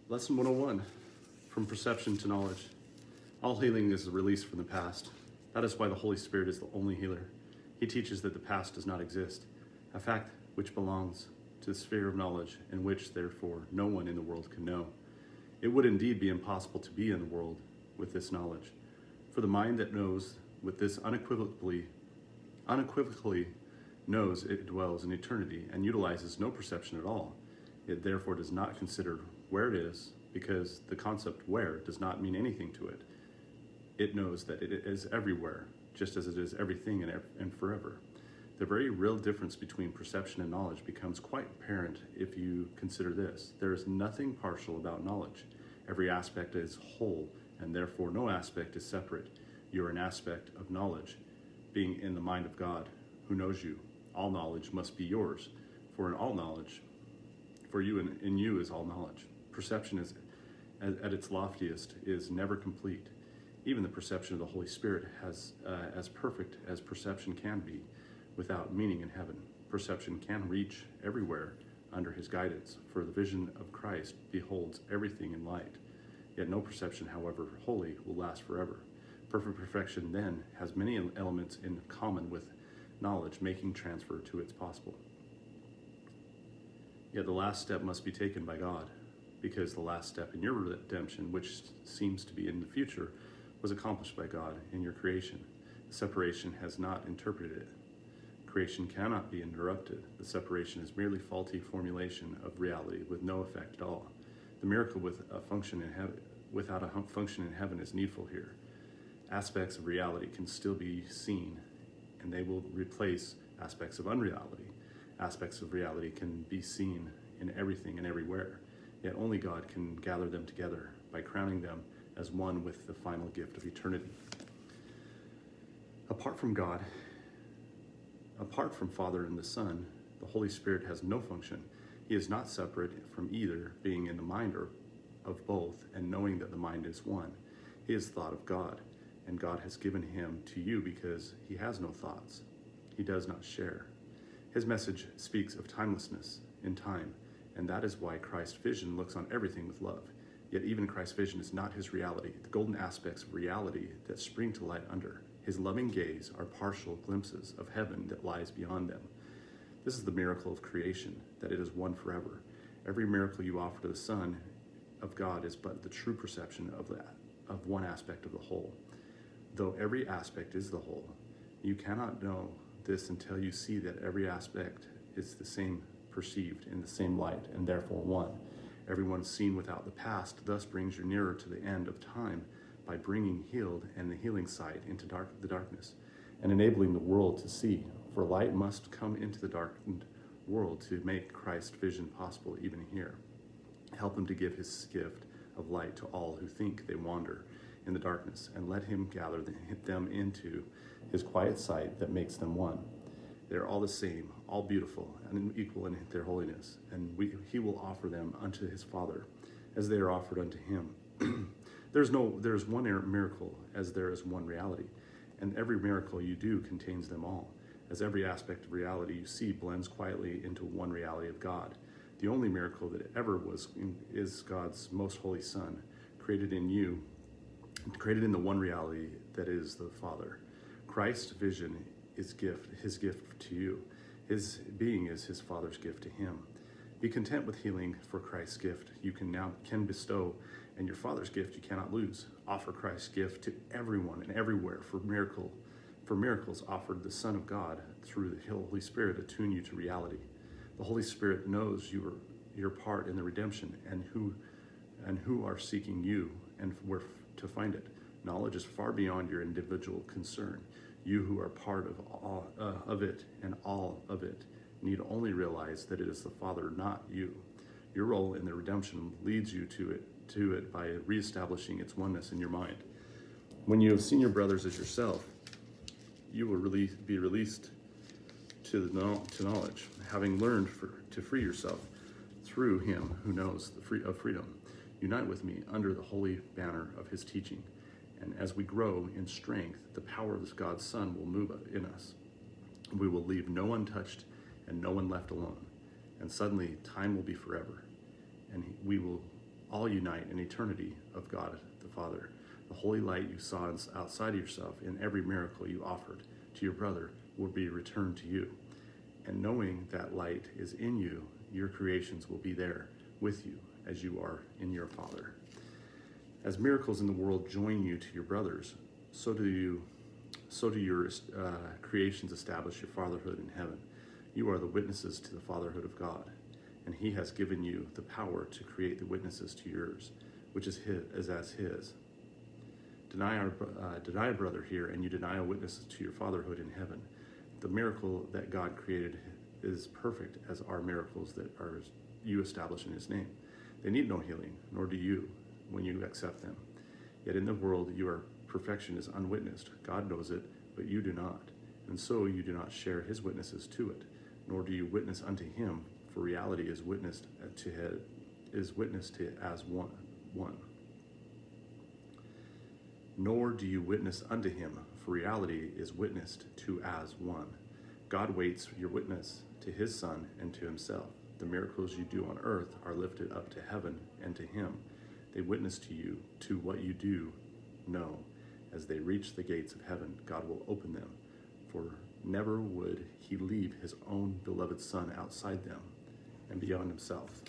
Lesson 101, From Perception to Knowledge. All healing is a release from the past. That is why the Holy Spirit is the only healer. He teaches that the past does not exist, a fact which belongs to the sphere of knowledge, and which, therefore, no one in the world can know. It would indeed be impossible to be in the world with this knowledge. For the mind that knows with this unequivocally knows it dwells in eternity and utilizes no perception at all. It therefore does not consider where it is, because the concept where does not mean anything to it. It knows that it is everywhere, just as it is everything and forever. The very real difference between perception and knowledge becomes quite apparent if you consider this. There is nothing partial about knowledge. Every aspect is whole, and therefore no aspect is separate. You are an aspect of knowledge, being in the mind of God, who knows you. All knowledge must be yours, for in all knowledge, for you and in you is all knowledge. Perception is, at its loftiest, is never complete. Even the perception of the Holy Spirit has as perfect as perception can be, without meaning in heaven. Perception can reach everywhere under his guidance, for the vision of Christ beholds everything in light. Yet no perception, however holy, will last forever. Perfect perfection then has many elements in common with knowledge, making transfer to its possible. Yet the last step must be taken by God, because the last step in your redemption, which seems to be in the future, was accomplished by God in your creation. The separation has not interpreted it. Creation cannot be interrupted. The separation is merely faulty formulation of reality with no effect at all. The miracle with a function in heaven, without a function in heaven is needful here. Aspects of reality can still be seen, and they will replace aspects of unreality. Aspects of reality can be seen in everything and everywhere, yet only God can gather them together by crowning them as one with the final gift of eternity. Apart from God, apart from Father and the Son, the Holy Spirit has no function. He is not separate from either, being in the mind of both and knowing that the mind is one. He is thought of God, and God has given him to you because he has no thoughts. He does not share. His message speaks of timelessness in time, and that is why Christ's vision looks on everything with love. Yet even Christ's vision is not his reality. The golden aspects of reality that spring to light under his loving gaze are partial glimpses of heaven that lies beyond them. This is the miracle of creation, that it is one forever. Every miracle you offer to the Son of God is but the true perception of one aspect of the whole. Though every aspect is the whole, you cannot know this until you see that every aspect is the same, perceived in the same light, and therefore one. Everyone seen without the past thus brings you nearer to the end of time by bringing healed and the healing sight into the darkness, and enabling the world to see. For light must come into the darkened world to make Christ's vision possible even here. Help him to give his gift of light to all who think they wander in the darkness, and let him gather them into his quiet sight that makes them one. They are all the same, all beautiful and equal in their holiness, and he will offer them unto his Father as they are offered unto him. There is one miracle as there is one reality, and every miracle you do contains them all, as every aspect of reality you see blends quietly into one reality of God. The only miracle that ever was is God's most holy Son, created in the one reality that is the Father. Christ's vision is his gift to you. His being is his Father's gift to him. Be content with healing, for Christ's gift you can bestow, and your Father's gift you cannot lose. Offer Christ's gift to everyone and everywhere, for miracles offered the Son of God through the Holy Spirit attune you to reality. The Holy Spirit knows your part in the redemption, and who are seeking you and where to find it. Knowledge is far beyond your individual concern. You who are part of all of it and all of it need only realize that it is the Father, not you. Your role in the redemption leads you to it by reestablishing its oneness in your mind. When you have seen your brothers as yourself, you will be released to knowledge, having learned to free yourself through him who knows of freedom. Unite with me under the holy banner of his teaching, and as we grow in strength, the power of God's Son will move in us. We will leave no one untouched and no one left alone, and suddenly time will be forever, and we will all unite in eternity of God the Father. The holy light you saw outside of yourself in every miracle you offered to your brother will be returned to you. And knowing that light is in you, your creations will be there with you as you are in your Father. As miracles in the world join you to your brothers, so do your creations establish your fatherhood in heaven. You are the witnesses to the fatherhood of God, and he has given you the power to create the witnesses to yours, which is as his. Deny a brother here, and you deny a witness to your fatherhood in heaven. The miracle that God created is perfect, as are miracles that are you establish in his name. They need no healing, nor do you, when you accept them. Yet in the world your perfection is unwitnessed. God knows it, but you do not. And so you do not share his witnesses to it, nor do you witness unto him, for reality is witnessed to as one. Nor do you witness unto him, for reality is witnessed to as one. God waits your witness to his Son and to himself. The miracles you do on earth are lifted up to heaven and to him. They witness to you, to what you do know. As they reach the gates of heaven, God will open them, for never would he leave his own beloved Son outside them and beyond himself.